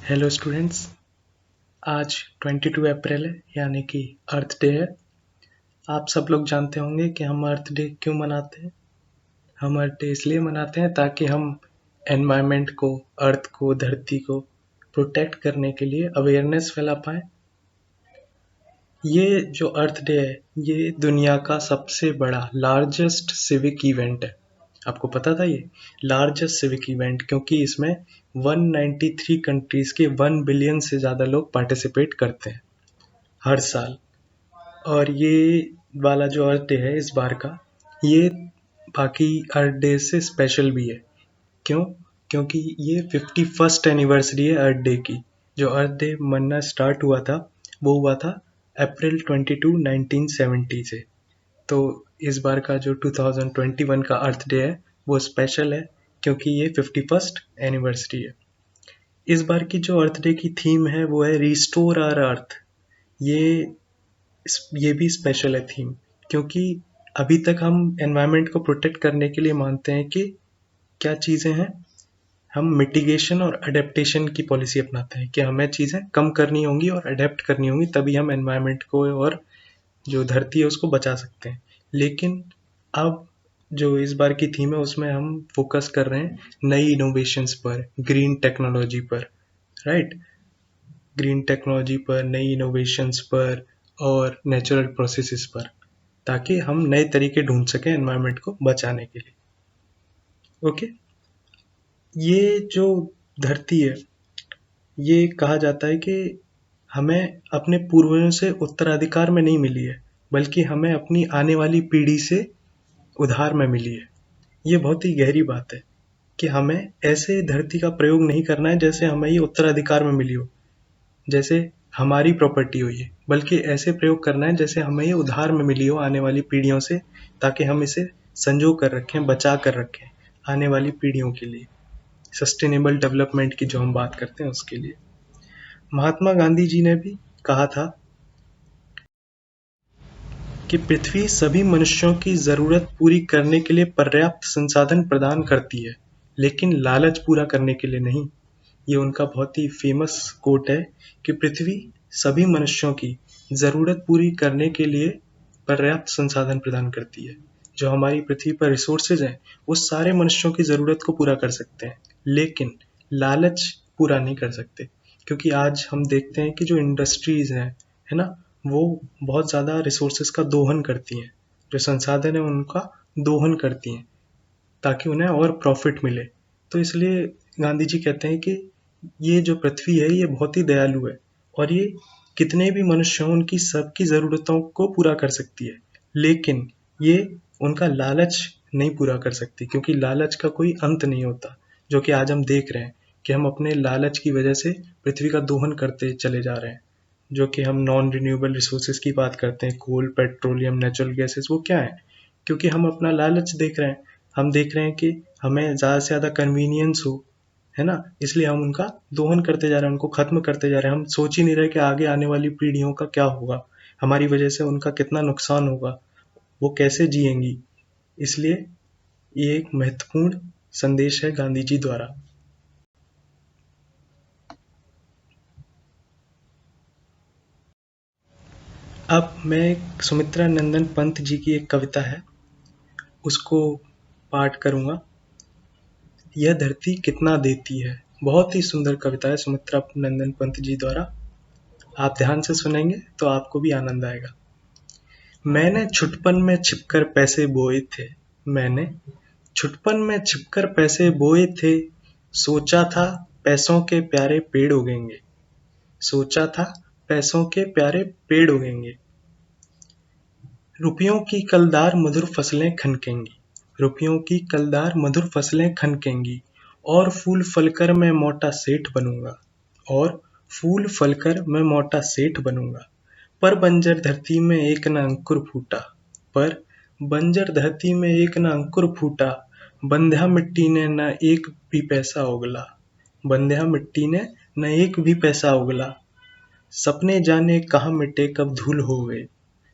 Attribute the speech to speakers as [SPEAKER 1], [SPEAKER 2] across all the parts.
[SPEAKER 1] Hello students. आज 22 अप्रैल है यानी कि अर्थ डे है। आप सब लोग जानते होंगे कि हम अर्थ डे क्यों मनाते हैं। हम अर्थ डे इसलिए मनाते हैं ताकि हम एनवायरनमेंट को, अर्थ को, धरती को प्रोटेक्ट करने के लिए अवेयरनेस फैला पाएँ। ये जो अर्थ डे है ये दुनिया का सबसे बड़ा लार्जेस्ट सिविक इवेंट है। आपको पता था ये लार्जेस्ट सिविक इवेंट, क्योंकि इसमें 193 कंट्रीज के 1 बिलियन से ज़्यादा लोग पार्टिसिपेट करते हैं हर साल। और ये वाला जो अर्थ डे है इस बार का, ये बाकी अर्थ डे से स्पेशल भी है। क्यों? क्योंकि ये 51st एनिवर्सरी है अर्थ डे की। जो अर्थ डे मनना स्टार्ट हुआ था वो हुआ था अप्रैल 22 1970 से। तो इस बार का जो 2021 का अर्थ डे है वो स्पेशल है क्योंकि ये 51st एनिवर्सरी है। इस बार की जो अर्थ डे की थीम है वो है रिस्टोर आवर अर्थ। ये ये भी स्पेशल है थीम, क्योंकि अभी तक हम एनवायरनमेंट को प्रोटेक्ट करने के लिए मानते हैं कि क्या चीज़ें हैं, हम मिटिगेशन और अडेप्टेशन की पॉलिसी अपनाते हैं कि हमें चीज़ें कम करनी होंगी और अडेप्ट करनी होंगी, तभी हम एनवायरनमेंट को और जो धरती है उसको बचा सकते हैं। लेकिन अब जो इस बार की थीम है उसमें हम फोकस कर रहे हैं नई इनोवेशंस पर, ग्रीन टेक्नोलॉजी पर, राइट। ग्रीन टेक्नोलॉजी पर, नई इनोवेशंस पर और नेचुरल प्रोसेसेस पर, ताकि हम नए तरीके ढूंढ सकें एनवायरनमेंट को बचाने के लिए। ओके, ये जो धरती है ये कहा जाता है कि हमें अपने पूर्वजों से उत्तराधिकार में नहीं मिली है, बल्कि हमें अपनी आने वाली पीढ़ी से उधार में मिली है। ये बहुत ही गहरी बात है कि हमें ऐसे धरती का प्रयोग नहीं करना है जैसे हमें ये उत्तराधिकार में मिली हो, जैसे हमारी प्रॉपर्टी हो ये, बल्कि ऐसे प्रयोग करना है जैसे हमें ये उधार में मिली हो आने वाली पीढ़ियों से, ताकि हम इसे संजो कर रखें, बचा कर रखें आने वाली पीढ़ियों के लिए। सस्टेनेबल डेवलपमेंट की जो हम बात करते हैं उसके लिए। महात्मा गांधी जी ने भी कहा था कि पृथ्वी सभी मनुष्यों की जरूरत पूरी करने के लिए पर्याप्त संसाधन प्रदान करती है, लेकिन लालच पूरा करने के लिए नहीं। ये उनका बहुत ही फेमस कोट है कि पृथ्वी सभी मनुष्यों की ज़रूरत पूरी करने के लिए पर्याप्त संसाधन प्रदान करती है। जो हमारी पृथ्वी पर रिसोर्सेज हैं वो सारे मनुष्यों की ज़रूरत को पूरा कर सकते हैं, लेकिन लालच पूरा नहीं कर सकते। क्योंकि आज हम देखते हैं कि जो इंडस्ट्रीज़ हैं, है ना, वो बहुत ज़्यादा रिसोर्सेज का दोहन करती हैं, जो संसाधन है उनका दोहन करती हैं ताकि उन्हें और प्रॉफिट मिले। तो इसलिए गांधी जी कहते हैं कि ये जो पृथ्वी है ये बहुत ही दयालु है और ये कितने भी मनुष्य हों उनकी सबकी ज़रूरतों को पूरा कर सकती है, लेकिन ये उनका लालच नहीं पूरा कर सकती, क्योंकि लालच का कोई अंत नहीं होता। जो कि आज हम देख रहे हैं कि हम अपने लालच की वजह से पृथ्वी का दोहन करते चले जा रहे हैं। जो कि हम नॉन रिन्यूएबल रिसोर्सेज की बात करते हैं, कोल, पेट्रोलियम, नेचुरल गैसेस, वो क्या है? क्योंकि हम अपना लालच देख रहे हैं। हम देख रहे हैं कि हमें ज़्यादा से ज़्यादा कन्वीनियंस हो, है ना, इसलिए हम उनका दोहन करते जा रहे हैं, उनको खत्म करते जा रहे हैं। हम सोच ही नहीं रहे कि आगे आने वाली पीढ़ियों का क्या होगा, हमारी वजह से उनका कितना नुकसान होगा, वो कैसे जिएंगी। इसलिए ये एक महत्वपूर्ण संदेश है गांधी जी द्वारा। अब मैं सुमित्रा नंदन पंत जी की एक कविता है उसको पाठ करूंगा। यह धरती कितना देती है। बहुत ही सुंदर कविता है सुमित्रा नंदन पंत जी द्वारा। आप ध्यान से सुनेंगे तो आपको भी आनंद आएगा। मैंने छुटपन में छिपकर पैसे बोए थे। मैंने छुटपन में छिपकर पैसे बोए थे। सोचा था पैसों के प्यारे पेड़ उगेंगे। सोचा था पैसों के प्यारे पेड़ उगेंगे। रुपयों की कलदार मधुर फसलें खनकेंगी। रुपयों की कलदार मधुर फसलें खनकेंगी। और फूल फलकर मैं मोटा सेठ बनूंगा। और फूल फलकर मैं मोटा सेठ बनूंगा। पर बंजर धरती में एक न अंकुर फूटा। पर बंजर धरती में एक न अंकुर फूटा। बंध्या मिट्टी ने न एक भी पैसा उगला। बंध्या मिट्टी ने न एक भी पैसा उगला। सपने जाने कहाँ मिटे कब धूल हो गए।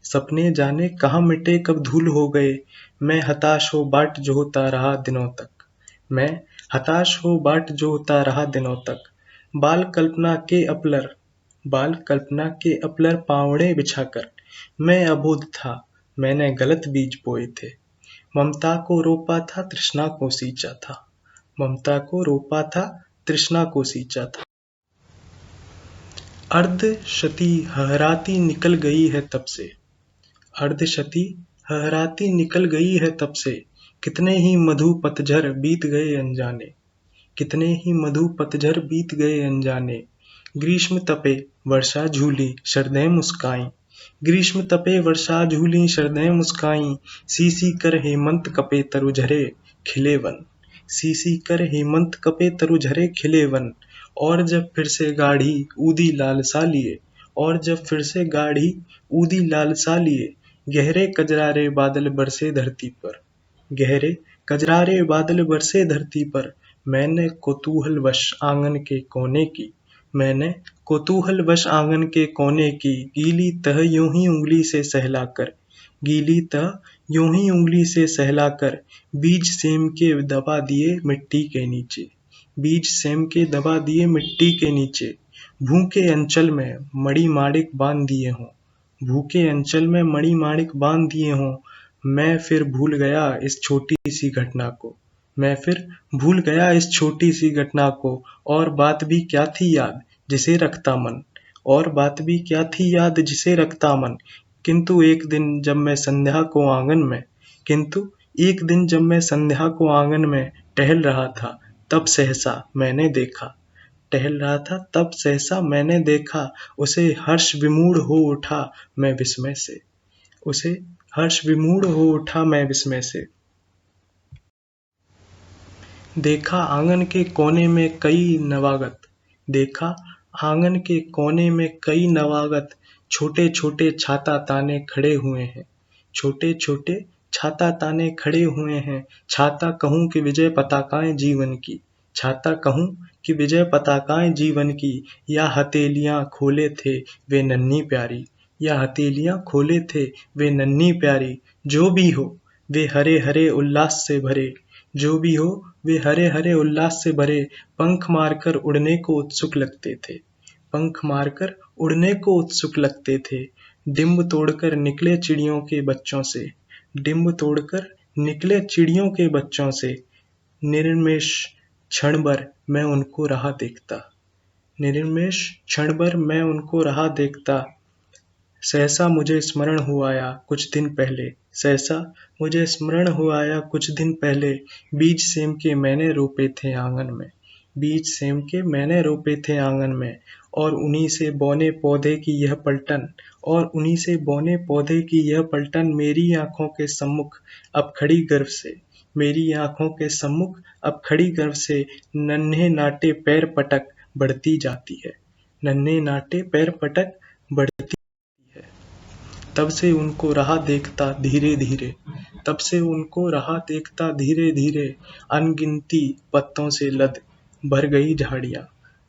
[SPEAKER 1] सपने जाने कहाँ मिटे कब धूल हो गए। मैं हताश हो बाट जोहता रहा दिनों तक। मैं हताश हो बाट जोहता रहा दिनों तक। बाल कल्पना के अपलर बाल कल्पना के अपलर पावड़े बिछाकर मैं अबोध था, मैंने गलत बीज बोए थे। ममता को रोपा था, तृष्णा को सींचा था। ममता को रोपा था, तृष्णा को सींचा था। अर्धशती हहराती निकल गई है तब से। अर्धशती हहराती निकल गई है तब से। कितने ही मधु पतझर बीत गए अनजाने। कितने ही मधु पतझर बीत गए अनजाने। ग्रीष्म तपे वर्षा झूली शरदें मुस्काईं। ग्रीष्म तपे वर्षा झूली शरदें मुस्काईं। सी सी कर हेमंत कपे तरु झरे खिले वन। सी सी कर हेमंत कपे तरु झरे खिले वन। और जब फिर से गाढ़ी ऊदी लालसा लिए। और जब फिर से गाढ़ी ऊदी लालसा लिए। गहरे कजरारे बादल बरसे धरती पर। गहरे कजरारे बादल बरसे धरती पर। मैंने कौतूहलवश आंगन के कोने की। मैंने कौतूहलवश आंगन के कोने की गीली तह यूं ही उंगली से सहलाकर। गीली तह यूं ही उंगली से सहलाकर बीज सेम के दबा दिए मिट्टी के नीचे। बीज सेम के दबा दिए मिट्टी के नीचे। भूखे अंचल में मणि माणिक बांध दिए हों। भूखे अंचल में मणि माणिक बांध दिए हों। मैं फिर भूल गया इस छोटी सी घटना को। मैं फिर भूल गया इस छोटी सी घटना को। और बात भी क्या थी याद जिसे रखता मन। और बात भी क्या थी याद जिसे रखता मन। किंतु एक दिन जब मैं संध्या को आंगन में किंतु एक दिन जब मैं संध्या को आंगन में टहल रहा था, तब सहसा मैंने देखा। टहल रहा था तब सहसा मैंने देखा। उसे हर्ष विमूढ़ हो उठा मैं विस्मय से। उसे हर्ष विमूढ़ हो उठा मैं विस्मय से। देखा आंगन के कोने में कई नवागत। देखा आंगन के कोने में कई नवागत। छोटे छोटे छाता ताने खड़े हुए हैं। छोटे छोटे छाता ताने खड़े हुए हैं। छाता कहूँ कि विजय पताकाएं जीवन की। छाता कहूँ कि विजय पताकाएं जीवन की। या हथेलियां खोले थे वे नन्ही प्यारी। या हथेलियां खोले थे वे नन्ही प्यारी। जो भी हो वे हरे हरे उल्लास से भरे। जो भी हो वे हरे हरे उल्लास से भरे। पंख मारकर उड़ने को उत्सुक लगते थे। पंख मारकर उड़ने को उत्सुक लगते थे। डिंब तोड़कर निकले चिड़ियों के बच्चों से। डिंब तोड़कर निकले चिड़ियों के बच्चों से। निर्निमेष क्षण भर मैं उनको रहा देखता। निर्निमेष क्षण भर मैं उनको रहा देखता। सहसा मुझे स्मरण हो आया कुछ दिन पहले। सहसा मुझे स्मरण हो आया कुछ दिन पहले। बीज सेम के मैंने रोपे थे आंगन में। बीज सेम के मैंने रोपे थे आंगन में। और उन्हीं से बौने पौधे की यह पलटन। और उन्हीं से बौने पौधे की यह पलटन मेरी आंखों के सम्मुख अब खड़ी गर्व से। मेरी आंखों के सम्मुख अब खड़ी गर्व से नन्हे नाटे पैर पटक बढ़ती जाती है। नन्हे नाटे पैर पटक बढ़ती है। तब से उनको रहा देखता धीरे धीरे। तब से उनको रहा देखता धीरे धीरे। अनगिनती पत्तों से लद भर गई झाड़ियाँ।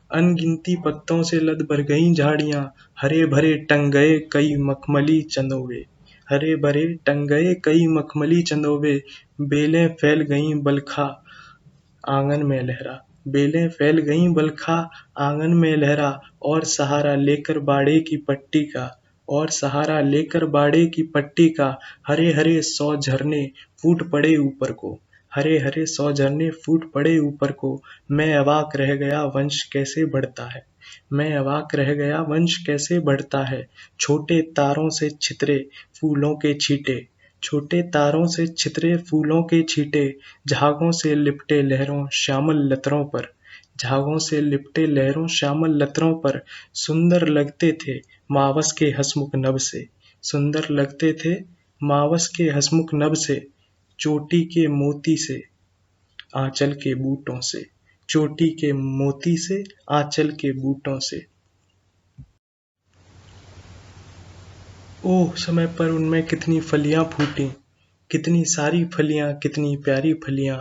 [SPEAKER 1] अनगिनती पत्तों से लद भर गई झाड़ियाँ। हरे भरे टंग गए कई मखमली चंदोवे। हरे भरे टंग गए कई मखमली चंदोवे। बेलें फैल गईं बलखा आंगन में लहरा। बेलें फैल गईं बलखा आंगन में लहरा। और सहारा लेकर बाड़े की पट्टी का। और सहारा लेकर बाड़े की पट्टी का। हरे हरे 100 झरने फूट पड़े ऊपर को। हरे हरे 100 झरने फूट पड़े ऊपर को। मैं अवाक रह गया वंश कैसे बढ़ता है। मैं अवाक रह गया वंश कैसे बढ़ता है। छोटे तारों से छितरे फूलों के छींटे। छोटे तारों से छितरे फूलों के छींटे। झागों से लिपटे लहरों श्यामल लतरों पर। झागों से लिपटे लहरों श्यामल लतरों पर। सुंदर लगते थे मावस के हसमुख नभ से। सुंदर लगते थे मावस के हसमुख नभ से। चोटी के मोती से आंचल के बूटों से। चोटी के मोती से आंचल के बूटों से। ओह समय पर उनमें कितनी फलियां फूटीं। कितनी सारी फलियां कितनी प्यारी फलियां।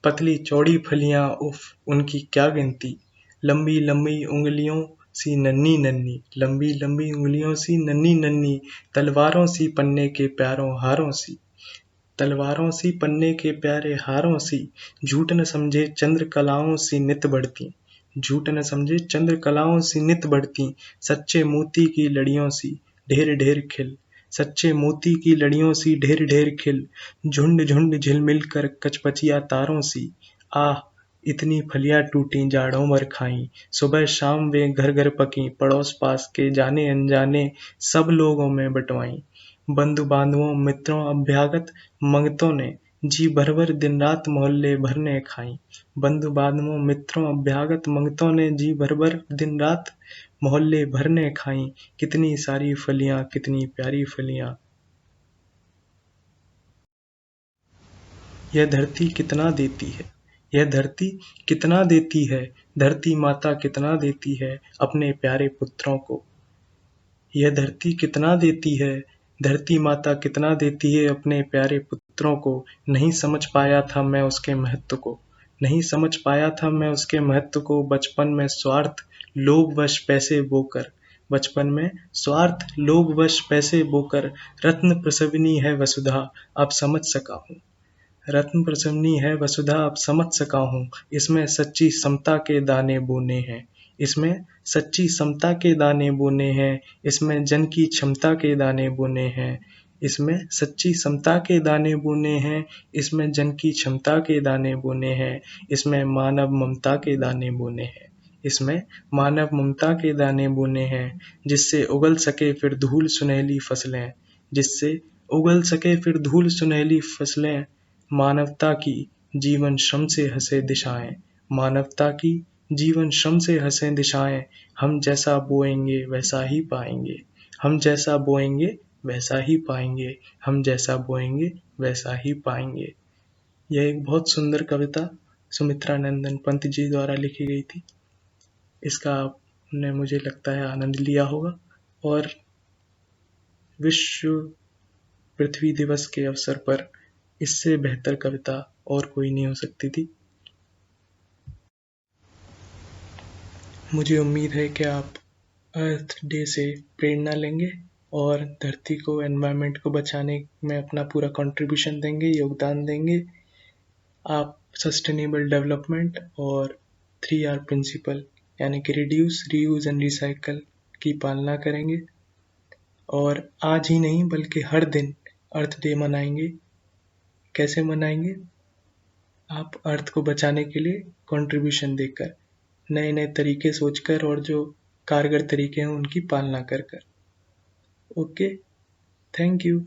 [SPEAKER 1] पतली चौड़ी फलियां उफ उनकी क्या गिनती। लंबी लंबी उंगलियों सी नन्ही नन्ही। लंबी लंबी उंगलियों सी नन्ही नन्ही। तलवारों सी पन्ने के प्यारों हारों सी। तलवारों सी पन्ने के प्यारे हारों सी। झूठ न समझे चंद्र कलाओं सी नित बढ़ती। झूठ न समझे चंद्रकलाओं सी नित बढ़ती, सच्चे मोती की लड़ियों सी ढेर ढेर खिल, सच्चे मोती की लड़ियों सी ढेर ढेर खिल, झुंड झुंड झिलमिल कर कचपचिया तारों सी, आह इतनी फलियां टूटी जाड़ों भर खाई, सुबह शाम वे घर घर पकी, पड़ोस पास के जाने अनजाने सब लोगों में बंटवाई, बंधु बांधुओं मित्रों अभ्यागत मंगतों ने जी भर भर दिन रात मोहल्ले भर ने खाई, बंधु बांधुओं मित्रों अभ्यागत मंगतों ने जी भर भर दिन रात मोहल्ले भर ने खाई, कितनी सारी फलियां कितनी प्यारी फलियां। यह धरती कितना देती है, यह धरती कितना देती है, धरती माता कितना देती है अपने प्यारे पुत्रों को, यह धरती कितना देती है, धरती माता कितना देती है अपने प्यारे पुत्रों को, नहीं समझ पाया था मैं उसके महत्व को, नहीं समझ पाया था मैं उसके महत्व को, बचपन में स्वार्थ लोभवश पैसे बोकर, बचपन में स्वार्थ लोभवश पैसे बोकर, रत्न प्रसविनी है वसुधा अब समझ सका हूँ, रत्न प्रसन्नी है वसुधा अब समझ सका हूँ, इसमें सच्ची समता के दाने बोने हैं, इसमें सच्ची समता के दाने बोने हैं, इसमें जन की क्षमता के दाने बोने हैं, इसमें सच्ची समता के दाने बोने हैं, इसमें जन की क्षमता के दाने बोने हैं, इसमें मानव ममता के दाने बोने हैं, इसमें मानव ममता के दाने बोने हैं, जिससे उगल सके फिर धूल सुनहली फसलें, जिससे उगल सके फिर धूल सुनहली फसलें, मानवता की जीवन श्रम से हंसे दिशाएं, मानवता की जीवन श्रम से हंसे दिशाएं, हम जैसा बोएंगे वैसा ही पाएंगे, हम जैसा बोएंगे वैसा ही पाएंगे, हम जैसा बोएंगे वैसा ही पाएंगे। यह एक बहुत सुंदर कविता सुमित्रा नंदन पंत जी द्वारा लिखी गई थी। इसका आपने मुझे लगता है आनंद लिया होगा, और विश्व पृथ्वी दिवस के अवसर पर इससे बेहतर कविता और कोई नहीं हो सकती थी। मुझे उम्मीद है कि आप अर्थ डे से प्रेरणा लेंगे और धरती को, एनवायरनमेंट को बचाने में अपना पूरा कंट्रीब्यूशन देंगे, योगदान देंगे। आप सस्टेनेबल डेवलपमेंट और 3R प्रिंसिपल यानी कि रिड्यूस, रीयूज एंड रिसाइकल की पालना करेंगे, और आज ही नहीं बल्कि हर दिन अर्थ डे मनाएंगे। कैसे मनाएंगे? आप अर्थ को बचाने के लिए कंट्रीब्यूशन देकर, नए नए तरीके सोचकर, और जो कारगर तरीके हैं उनकी पालना कर कर। Okay, thank you.